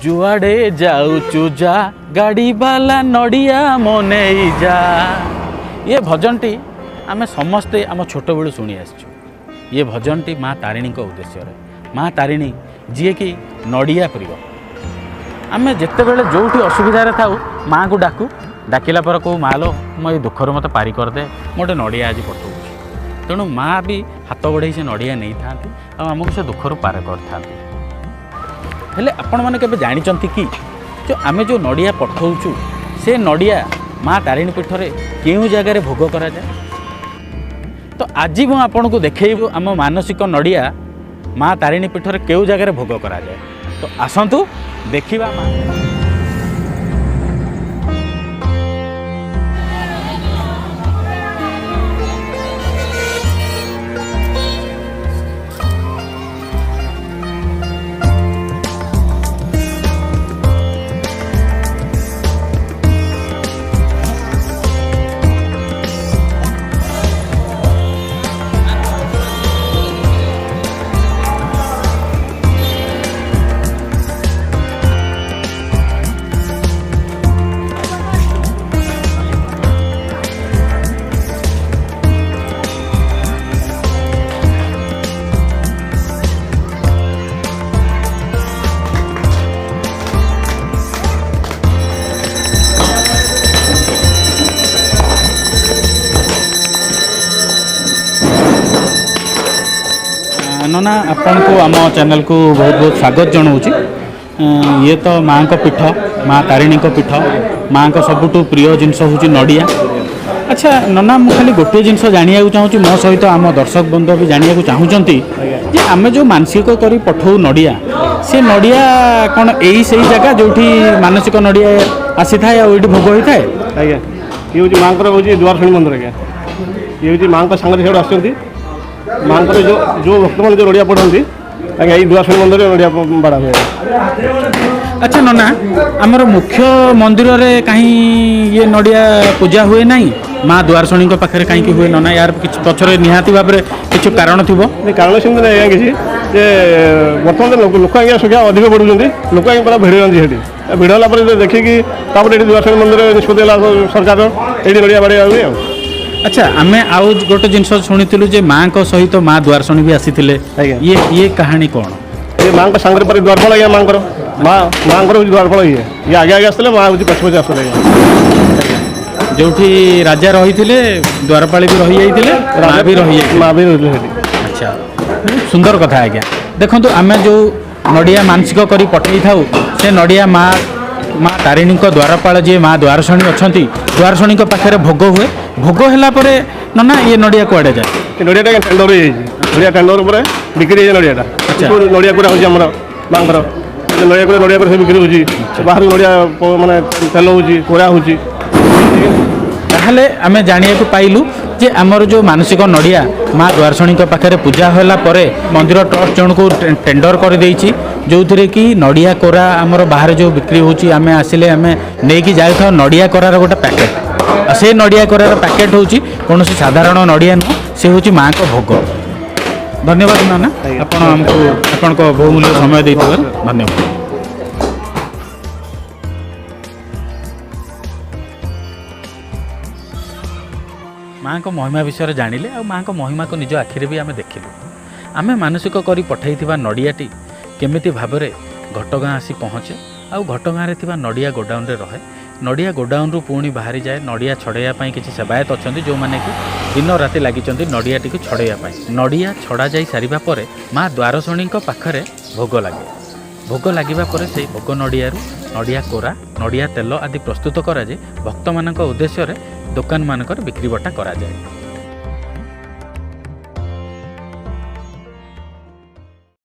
जुआड़े जाऊचु जा गाड़ी वाला नड़िया मने जा। ये भजनटी आमे समस्ते आम छोट बेलू शुणी आसचु। ये भजनटी माँ तारिणी उद्देश्य माँ तारिणी जी कि नड़िया प्रिय। आमे जिते बेले जो असुविधा थाऊ माँ को डाकू डाकिला पर कहू मालो मो दुखर मत पारी करदे मोटे नड़िया आज पठाऊँ। तेणु माँ भी हाथ बढ़े से नड़िया नहीं था आमको से दुखर पार कर हेले आपण मैंने केबे जानिचंती कि जो आमे जो नड़िया पठाऊँ से नड़िया माँ तारिणी पीठ रे केउ जगार भोग करा जाए। तो आज मु आपन को देखैबु आम मानसिक नड़िया माँ तारिणी पीठ रे केउ जगार भोग करा जाए। तो आसंतु देखिबा माँ नना आपण को आम चैनल को बहुत बहुत स्वागत जनाऊँगी। ये तो माँ को पीठ माँ तारिणी को पीठ माँ को सबुठ प्रिय जिनस हूँ नड़िया। अच्छा नना मुझे खाली गोटे जिनस जाना चाहूँगी मो सहित आम दर्शक बंध भी जाना चाहूँगी जे आम जो मानसिक कर पठाऊ नड़िया से नड़िया कौन यही से जगह जो मानसिक नड़िया आसी था ये भोग होता है। आज्ञा ये हूँ माँ को द्वारशणी मंदिर। आज्ञा ये हूँ माँ सांगे सीआड़ आस माँ जो जो भक्त मैंने जो नड़िया पढ़ाती आज्ञा ये द्वारशणी मंदिर नड़िया बाड़ा हुए। अच्छा नना आमर मुख्य मंदिर रे कहीं ये नड़िया पूजा हुए नहीं माँ द्वारशणी पाखे कहीं हुए नना यार पचर निहाती भाव में किसी कारण थी कारण सेमती नहीं आज्ञा किसी बर्तमान लोक आज्ञा संख्या अधिक बढ़ुंट लोक आज्ञा पूरा भिड़ जाती भिड़ है देखिकी द्वारशणी मंदिर निष्पत्ति सरकार ये नड़िया बाड़ी हुए। अच्छा आमे आउ गोटे जिनस शुणीलु जे माँ को सहित माँ द्वारशणी भी आसी ये कहानी कौन ये माँ को सांगे पर द्वारफल आज्ञा माँ माँ द्वारफल ये आगे आगे आसते माँ हूँ पछ पछ आस जो राजा रही द्वारपाली भी रही जाते माँ भी रही माँ भी रही। अच्छा सुंदर कथा आज्ञा देखो आमे जो नड़िया मानसिक करी पठई थाउ से नड़िया माँ माँ तारिणी द्वारपाल जी माँ द्वारशणी अच्छा द्वारशणी पाखे भोग हुए भोग है ना ये नड़िया कुआड़े जाए नड़िया टेंडर नड़िया टेंडर पर बिक्री नड़िया नड़िया पूरा हूँ माँ नड़िया को नड़िया बिक्री हो बाहर नड़िया मानने तेल हो कोरा हो आम जाना पाइलु जे आमर जो मानसिक नड़िया माँ द्वारशणी पाखे पूजा होला परे मंदिर ट्रस्ट जन को टेंडर कर देइछि जो थे कि नड़िया कोरा आमर बाहर जो बिक्री होची आमे आसिले आमे नेकी जाई था नड़िया कोरार गोटे पैकेट से नड़िया कोरार पैकेट होची कौन साधारण नड़िया नुह से होची माँ को भोग। धन्यवाद नाना आपण हमको आपण को बहुमूल्य समय देइथिबार धन्यवाद। माँ को महिमा विषय जानिले आ माँ को महिमा को निज आखिरे भी आमे देखिलु। आमे मानसिक करी पठाइथिबा नड़ियाटी केमिति भाबरे घटगाँ आसी पहुँचे आउ घटगाँ रे थिबा नड़िया गोडाउन रे रहे नड़िया गोडाउन रु पुणी बाहरी जाए नड़िया छड़ाइया किसी सेवायत अच्छा जो मैंने कि दिन राति लगी नड़ियाटी को छड़ाइया नड़िया छड़ा जा सारिबा परे माँ द्वारशणी पाखरे भोग लगे भोग लगिबा परे से भोग नड़िया नड़िया कोरा नड़िया तेल आदि प्रस्तुत करा जाए भक्त मान उद्देश्य दुकान मानकर बिक्री बटा करा जाए।